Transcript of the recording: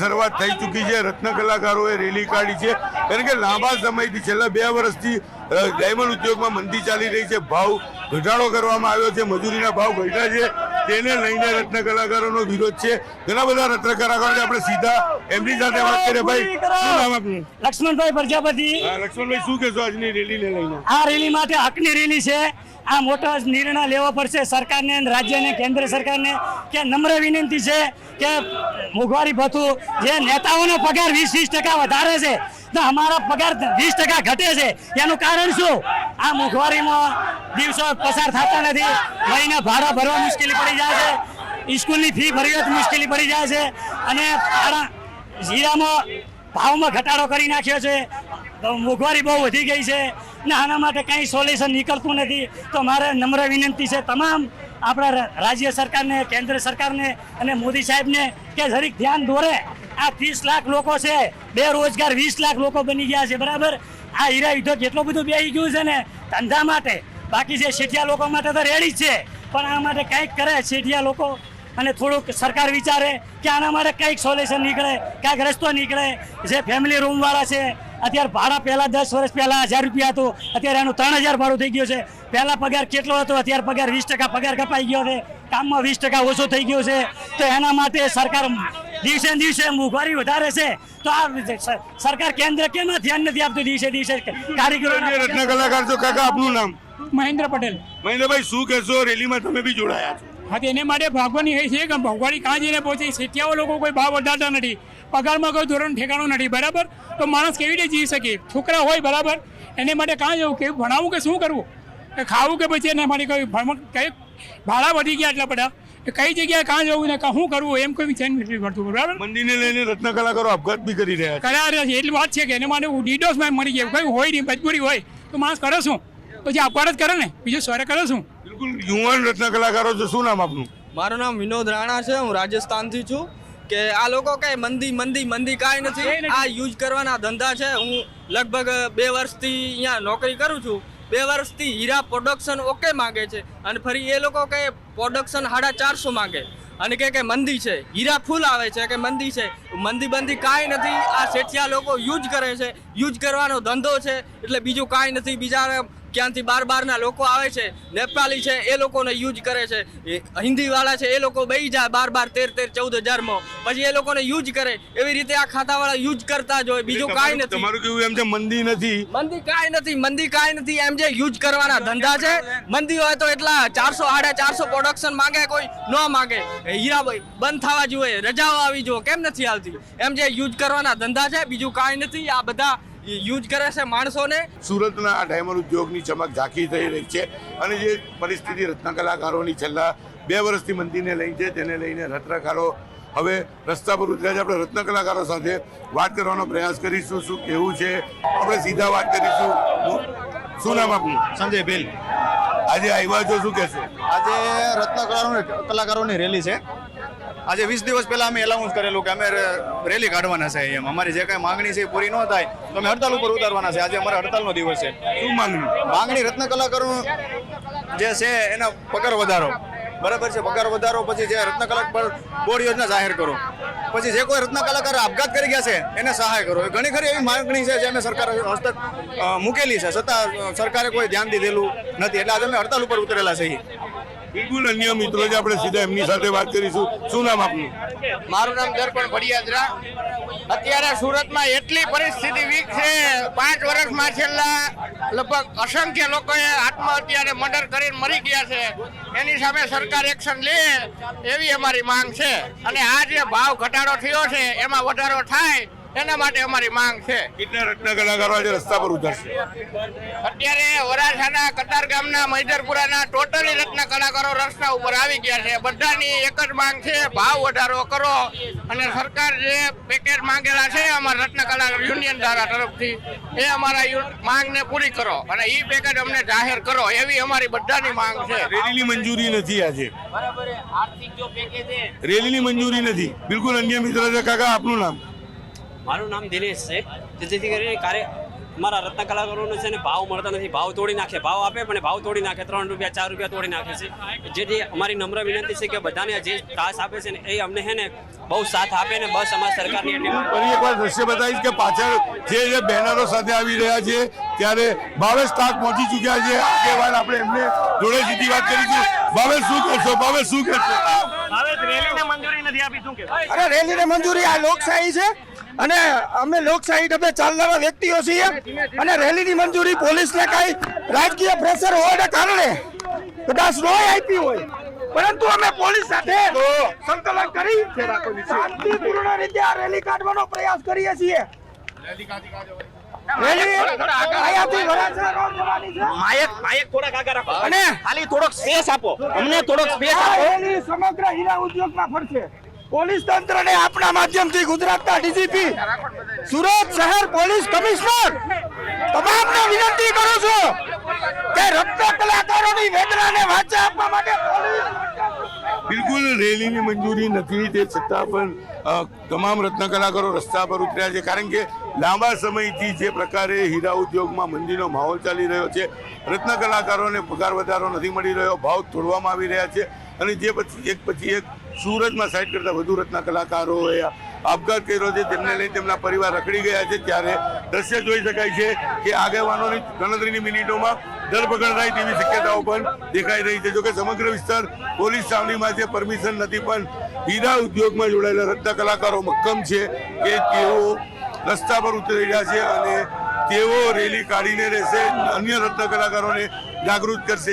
શરૂઆત થઈ ચૂકી છે। રત્ન કલાકારોએ રેલી કાઢી છે, કારણ કે લાંબા સમયથી છેલ્લા 2 વર્ષથી ડાયમંડ ઉદ્યોગમાં મંદી ચાલી રહી છે। ભાવ ઘટાડો કરવામાં આવ્યો છે, મજૂરીના ભાવ ઘટ્યા છે, તેને લઈને રત્ન કલાકારોનો વિરોધ છે। ઘણા બધા રત્ન કલાકારો આપણે સીધા એમની સાથે વાત કરીએ। ભાઈ, શું નામ આપનું? લક્ષ્મણભાઈ પ્રજાપતિ। લક્ષ્મણભાઈ, શું કહેશો આજની રેલીને લઈને? આ રેલી માટે હકની રેલી છે। આ મોટો નિર્ણય લેવો પડશે સરકારને, રાજ્યને, કેન્દ્ર સરકારને કે નમ્ર વિનંતી છે કે મોંઘવારી ભથ્થું જે નેતાઓનો પગાર 20% વધારે છે તો અમારો પગાર 20% ઘટે છે, એનું કારણ શું? આ મોંઘવારીમાં દિવસો પસાર થતા નથી, મહિને ભાડા ભરવા મુશ્કેલી પડી જાય છે, સ્કૂલની ફી ભરવી તો મુશ્કેલી પડી જાય છે, અને જીરામાં ભાવમાં ઘટાડો કરી નાખ્યો છે, મોંઘવારી બહુ વધી ગઈ છે ને આના માટે કંઈ સોલ્યુશન નીકળતું નથી। તો મારે નમ્ર વિનંતી છે તમામ આપણા રાજ્ય સરકારને, કેન્દ્ર સરકારને અને મોદી સાહેબને કે જરીક ધ્યાન દોરે। આ 30 લાખ લોકો છે, બેરોજગાર 20 લાખ લોકો બની ગયા છે, બરાબર? આ હીરા ઉદ્યોગ એટલું બધું બેસી ગયું છે ને ધંધા માટે, બાકી છે શેઠિયા લોકો માટે તો રેડી જ છે, પણ આ માટે કંઈક કરે શેઠિયા લોકો, અને થોડુંક સરકાર વિચારે કે આના માટે કંઈક સોલ્યુશન નીકળે, કંઈક રસ્તો નીકળે। જે ફેમિલી રૂમવાળા છે, અત્યારે ભાડા પહેલાં 10 વર્ષ પહેલાં 1000 રૂપિયા હતું, અત્યારે એનું 3000 ભાડું થઈ ગયું છે। પહેલાં પગાર કેટલો હતો, અત્યારે પગાર 20% પગાર કપાઈ ગયો છે, કામમાં 20% ઓછો થઈ ગયો છે। તો એના માટે સરકાર દિવસે ને દિવસે મોંઘવારી વધારે છે, તો આ સરકાર કેન્દ્ર કેમ ધ્યાન નથી આપતું દિવસે દિવસે કારીગરો? રત્ન કલાકાર છો કાકા, આપનું નામ? મહેન્દ્ર પટેલ। મહેન્દ્રભાઈ, શું કહેશો? રેલીમાં તમે બી જોડાયા છો। હા, એને માટે ભાગવાની એ છે કે મોંઘવારી કાં જઈને પહોંચે, શેઠિયાઓ લોકો કોઈ ભાવ વધારતા નથી, પગારમાં કોઈ ધોરણ ઠેકાણું નથી, બરાબર? તો માણસ કેવી રીતે જીવી શકે? છોકરા હોય, બરાબર, એને માટે કાં જવું, કે ભણાવવું કે શું કરવું, કે ખાવું કે પછી એના માટે કોઈ કઈ ભાડા વધી ગયા એટલા બધા, કઈ જગ્યાએ કાં જવું ને શું કરવું એમ કોઈ વિચાર નથી પડતું, બરાબર? મંદીને લઈને રત્ન કલાકારો આપઘાત બી કરી રહ્યા છે। કર્યા રહ્યા છે, એટલી વાત છે કે એને માટે ડીડોસમાં મરી ગયા, કઈ હોય નહીં, મજબૂરી હોય તો માણસ કરે શું? પછી આપઘાત જ કરે ને, બીજું સ્વરે કરે શું? બિલકુલ યુવાન રત્ન કલાકારો છે। શું નામ આપનું? મારું નામ વિનોદ રાણા છે, હું રાજસ્થાનથી છું। કે આ લોકો કઈ મંદી મંદી મંદી કાંઈ નથી, આ યુઝ કરવાના ધંધા છે। હું લગભગ 2 વર્ષથી અહીંયા નોકરી કરું છું, 2 વર્ષથી હીરા પ્રોડક્શન ઓકે માગે છે, અને ફરી એ લોકો કે પ્રોડક્શન 450 માગે, અને કે મંદી છે, હીરા ફૂલ આવે છે કે મંદી છે। મંદી બંદી કાંઈ નથી, આ શેઠિયા લોકો યુઝ કરે છે, યુઝ કરવાનો ધંધો છે, એટલે બીજું કાંઈ નથી। બીજા ક્યાંથી બારના લોકો આવે છે, નેપાળી છે, એ લોકોને યુઝ કરે છે, હિન્દીવાળા છે, એ લોકો બેસી જાય 12 13 14 હજારમાં, પછી એ લોકોને યુઝ કરે, એવી રીતે આ ખાતાવાળા યુઝ કરતા જ હોય, બીજું કાંઈ નથી। તમારું કેવું એમ છે મંદી નથી? મંદી કાંઈ નથી, મંદી કાંઈ નથી, એમ જે યુઝ કરવાના ધંધા છે। મંદી હોય તો એટલા 400 450 પ્રોડક્શન માંગે, કોઈ ન માંગે, હીરા બંધ થવા જોઈએ, રજાઓ આવી જોઈએ, કેમ નથી આવતી? એમ જે યુઝ કરવાના ધંધા છે, બીજું કાંઈ નથી। આ બધા યુઝ કરે છે માણસોને। સુરતના આ ડાયમંડ ઉદ્યોગની ચમક ઝાંખી થઈ રહી છે, અને જે પરિસ્થિતિ રત્ન કલાકારોની છેલ્લા 2 વર્ષથી મંદીને લઈ છે, તેને લઈને રત્નકારો હવે રસ્તા પર ઉતર્યા છે। આપણે રત્ન કલાકારો સાથે વાત કરવાનો પ્રયાસ કરીશું, શું કેવું છે આપણે સીધા વાત કરીશું। શું નામ આપનું? સંજય ભીલ। આજે આવ્યા છો, શું કહેશો? આજે રત્ન કલાકારોની રેલી છે। આજે 20 દિવસ પહેલા અમે એલાઉન્સ કરેલું કે અમે રેલી કાઢવાના છે, એમ અમારી જે કાંઈ માંગણી છે એ પૂરી ન થાય તો અમે હડતાલ ઉપર ઉતારવાના છે। આજે અમારા હડતાલનો દિવસ છે। શું માંગણી રત્ન કલાકારો જે છે એના પગાર વધારો, બરાબર છે, પગાર વધારો, પછી જે રત્ન કલાકાર બોર્ડ યોજના જાહેર કરો, પછી જે કોઈ રત્ન કલાકાર આપઘાત કરી ગયા છે એને સહાય કરો। ઘણી ખરી એવી માંગણી છે જે અમે સરકાર હસ્તક મૂકેલી છે, છતાં સરકારે કોઈ ધ્યાન દીધેલું નથી, એટલે આજે અમે હડતાલ ઉપર ઉતરેલા છીએ। બિલકુલ અન્ય મિત્રો છે, આપણે સીધા એમની સાથે વાત કરીશું। શું નામ આપનું? મારું નામ દર્પણ ભડિયાદરા। અત્યારે સુરતમાં એટલી પરિસ્થિતિ વીક છે, 5 વર્ષમાં છેલ્લા લગભગ અસંખ્ય લોકોએ આત્મહત્યા, મર્ડર કરીને મરી ગયા છે। એની સામે સરકાર એક્શન લે એવી અમારી માંગ છે, અને આ જે ભાવ ઘટાડો થયો છે એમાં વધારો થાય એના માટે અમારી માંગ છે। કેટલા રત્ન કલાકારો આજે રસ્તા પર ઉતરશે? અત્યારે વરાછાના કતાર ગામના મૈદરપુરાના ટોટલી રત્ન કલાકારો રસ્તા ઉપર આવી ગયા છે। બધાની એક જ માંગ છે, ભાવ વધારો કરો, અને સરકાર જે પેકેજ માંગેલા છે અમારા રત્ન કલાકાર યુનિયન દ્વારા તરફથી, એ અમારા માંગને પૂરી કરો, અને એ પેકેજ અમને જાહેર કરો, એવી અમારી બધાની માંગ છે। રેલીની મંજૂરી નથી આજે, રેલીની મંજૂરી નથી। બિલકુલ અન્ય મિત્ર છે, કાકા આપનું નામ? મારું નામ દિનેશ છે, જેથી કરીને અમારા રત્ન કલાકારોને છે ને ભાવ મળતા નથી, ભાવ તોડી નાખે, ભાવ આપે પણ ભાવ તોડી નાખે, 3 રૂપિયા 4 રૂપિયા તોડી નાખે છે. જેથી અમારી નમ્ર વિનંતી છે કે બધાને જે ત્રાસ આપે છે ને એ અમને છે ને બહુ સાથ આપે ને બસ અમારા સરકારની એટલી ફરી એકવાર દ્રશ્ય બતાવીશ કે પાછળ જે બેનરો સાથે આવી રહ્યા છે ત્યારે ભાવેશ ટાક પહોંચી ચૂક્યા છે. આગેવાન આપણે એમને જોડે સીધી વાત કરીશું. ભાવેશ શું કહેશો? ભાવેશ શું કહેશો? હવે રેલીને મંજૂરી નથી આપી, શું કહેવાય? અરે રેલીને મંજૂરી, આ લોકશાહી છે અને અમે લોકશાહી ઢબે ચાલનારા વ્યક્તિઓ છીએ અને રેલીની મંજૂરી પોલીસને કઈ રાજકીય પ્રેશર હોવાને કારણે કદાચ ન આપી હોય, પરંતુ અમે પોલીસ સાથે સંકલન કરી શાંતિપૂર્ણ રીતે આ રેલી કાઢવાનો પ્રયાસ કરીએ છીએ. રેલી અહીંયાથી વરાછા રોડ જવાની છે. અને ખાલી થોડોક સ્પેસ આપો, અમને થોડોક સ્પેસ આ રેલી સમગ્ર હીરા ઉદ્યોગમાં ફરશે. પોલીસ તંત્રને આપના માધ્યમથી ગુજરાતના ડીજીપી, સુરત શહેર પોલીસ કમિશનર તમામને વિનંતી કરું છું કે રત્ન કલાકારોની વેદનાને વાચા આપવા માટે બિલકુલ રેલીની મંજૂરી નથી, તે છતાં પણ તમામ રત્ન કલાકારો રસ્તા પર ઉતર્યા છે. કારણ કે લાંબા સમયથી જે પ્રકારે હીરા ઉદ્યોગમાં મંદીનો માહોલ ચાલી રહ્યો છે, રત્ન કલાકારોને પગાર વધારો નથી મળી રહ્યો, ભાવ તોડવામાં આવી રહ્યા છે અને જે પછી એક સુરતમાં 60 કરતાં વધુ રત્ન કલાકારોએ આપઘાત કર્યો છે. તેમને લઈ તેમના પરિવાર રખડી ગયા છે. ત્યારે દ્રશ્ય જોઈ શકાય છે કે આગેવાનોની ગણતરીની મિનિટોમાં ધરપકડ થાય તેવી શક્યતાઓ પણ દેખાઈ રહી છે. જોકે સમગ્ર વિસ્તાર પોલીસ છાવણીમાં છે, પરમિશન નથી, પણ હીરા ઉદ્યોગમાં જોડાયેલા રત્ન કલાકારો મક્કમ છે કે તેઓ રસ્તા પર ઉતરી રહ્યા છે અને તેઓ રેલી કાઢીને રહેશે, અન્ય રત્ન કલાકારોને જાગૃત કરશે.